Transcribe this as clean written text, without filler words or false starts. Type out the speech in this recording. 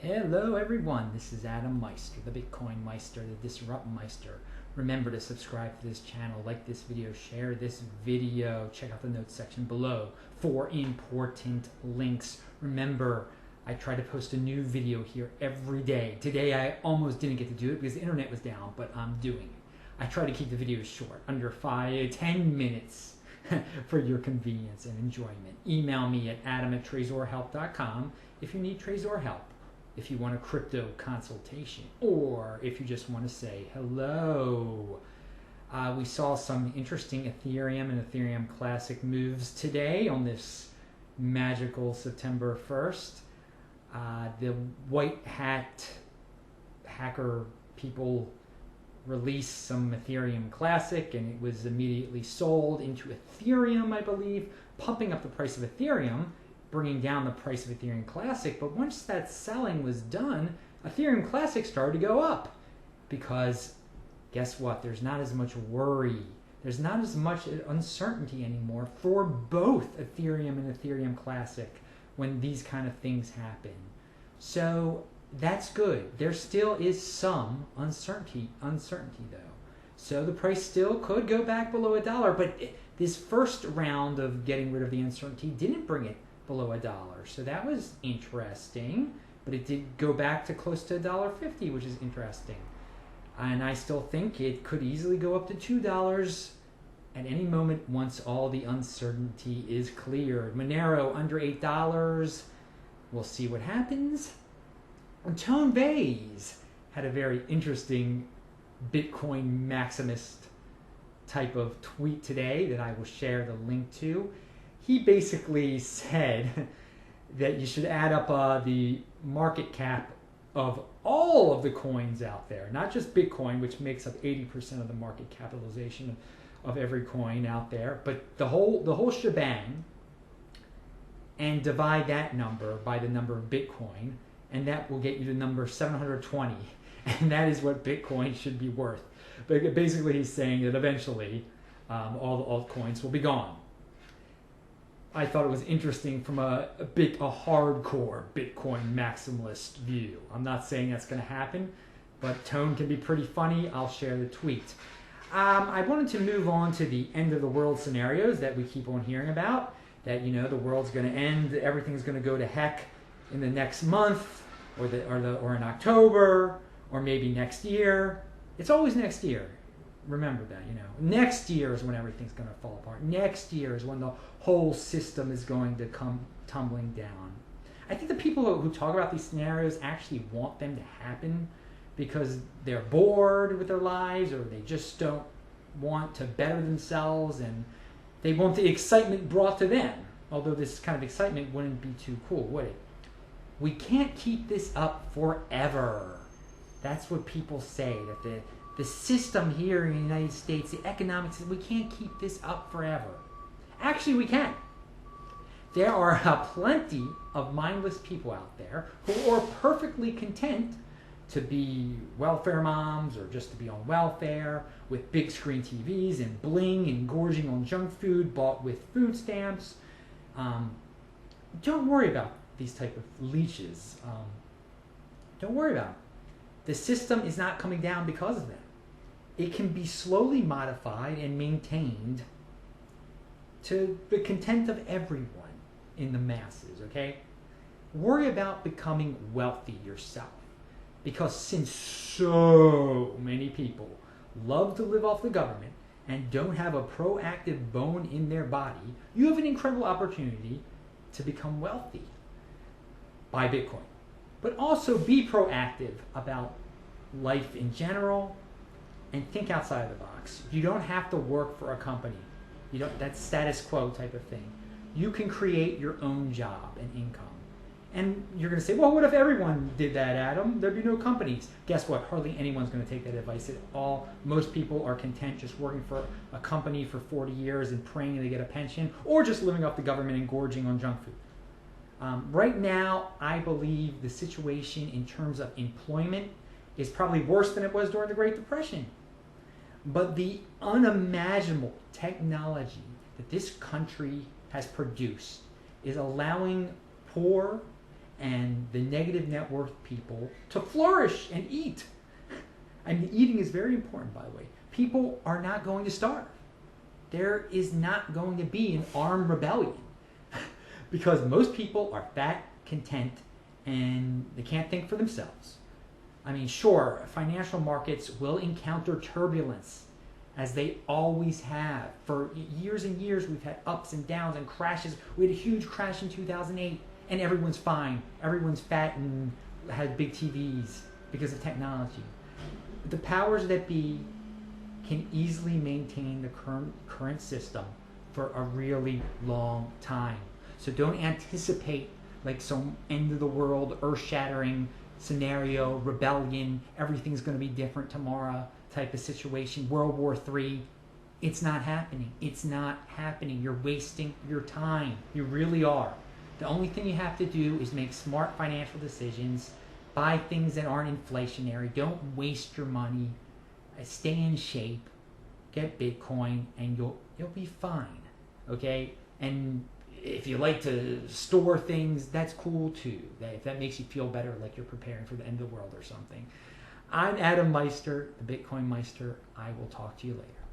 Hello everyone, this is Adam Meister, the Bitcoin Meister, the Disrupt Meister. Remember to subscribe to this channel, like this video, share this video, check out the notes section below for important links. Remember, I try to post a new video here every day. Today I almost didn't get to do it because the internet was down, but I'm doing it. I try to keep the videos short, under 5-10 minutes for your convenience and enjoyment. Email me at adam@trezorhelp.com if you need Trezor help. If you want a crypto consultation, or if you just want to say hello. We saw some interesting Ethereum and Ethereum Classic moves today on this magical September 1st. The white hat hacker people released some Ethereum Classic, and it was immediately sold into Ethereum, I believe, pumping up the price of Ethereum, bringing down the price of Ethereum Classic. But once that selling was done, Ethereum Classic started to go up because guess what? There's not as much worry. There's not as much uncertainty anymore for both Ethereum and Ethereum Classic when these kind of things happen. So that's good. There still is some uncertainty though. So the price still could go back below $1, but this first round of getting rid of the uncertainty didn't bring it below $1. So that was interesting, but it did go back to close to $1.50, which is interesting. And I still think it could easily go up to $2 at any moment once all the uncertainty is cleared. Monero under $8. We'll see what happens. And Tone Vase had a very interesting Bitcoin maximist type of tweet today that I will share the link to. He basically said that you should add up the market cap of all of the coins out there, not just Bitcoin, which makes up 80% of the market capitalization of every coin out there, but the whole shebang, and divide that number by the number of Bitcoin, and that will get you to number 720, and that is what Bitcoin should be worth. But basically he's saying that eventually all the altcoins will be gone. I thought it was interesting from a hardcore Bitcoin maximalist view. I'm not saying that's going to happen, but Tone can be pretty funny. I'll share the tweet. I wanted to move on to the end of the world scenarios that we keep on hearing about. That, you know, the world's going to end, everything's going to go to heck in the next month, or in October, or maybe next year. It's always next year. Remember that, you know. Next year is when everything's going to fall apart. Next year is when the whole system is going to come tumbling down. I think the people who talk about these scenarios actually want them to happen because they're bored with their lives, or they just don't want to better themselves, and they want the excitement brought to them. Although this kind of excitement wouldn't be too cool, would it? We can't keep this up forever. That's what people say, that the system here in the United States, the economics, we can't keep this up forever. Actually, we can. There are plenty of mindless people out there who are perfectly content to be welfare moms, or just to be on welfare with big screen TVs and bling and gorging on junk food bought with food stamps. Don't worry about these type of leeches. Don't worry about it. The system is not coming down because of them. It can be slowly modified and maintained to the content of everyone in the masses, okay? Worry about becoming wealthy yourself. Because since so many people love to live off the government and don't have a proactive bone in their body, you have an incredible opportunity to become wealthy. Buy Bitcoin. But also be proactive about life in general, and think outside of the box. You don't have to work for a company. That's status quo type of thing. You can create your own job and income. And you're going to say, well, what if everyone did that, Adam? There'd be no companies. Guess what? Hardly anyone's going to take that advice at all. Most people are content just working for a company for 40 years and praying they get a pension, or just living off the government and gorging on junk food. Right now, I believe the situation in terms of employment is probably worse than it was during the Great Depression. But the unimaginable technology that this country has produced is allowing poor and the negative net worth people to flourish and eat. And eating is very important, by the way. People are not going to starve. There is not going to be an armed rebellion because most people are fat, content, and they can't think for themselves. I mean, sure, financial markets will encounter turbulence, as they always have. For years and years, we've had ups and downs and crashes. We had a huge crash in 2008, and everyone's fine. Everyone's fat and has big TVs because of technology. The powers that be can easily maintain the current system for a really long time. So don't anticipate like some end of the world, earth-shattering scenario, rebellion, everything's going to be different tomorrow type of situation, World War III. It's not happening. It's not happening. You're wasting your time. You really are. The only thing you have to do is make smart financial decisions, buy things that aren't inflationary, don't waste your money, stay in shape, get Bitcoin, and you'll be fine, okay? And if you like to store things, that's cool too. If that makes you feel better, like you're preparing for the end of the world or something. I'm Adam Meister, the Bitcoin Meister. I will talk to you later.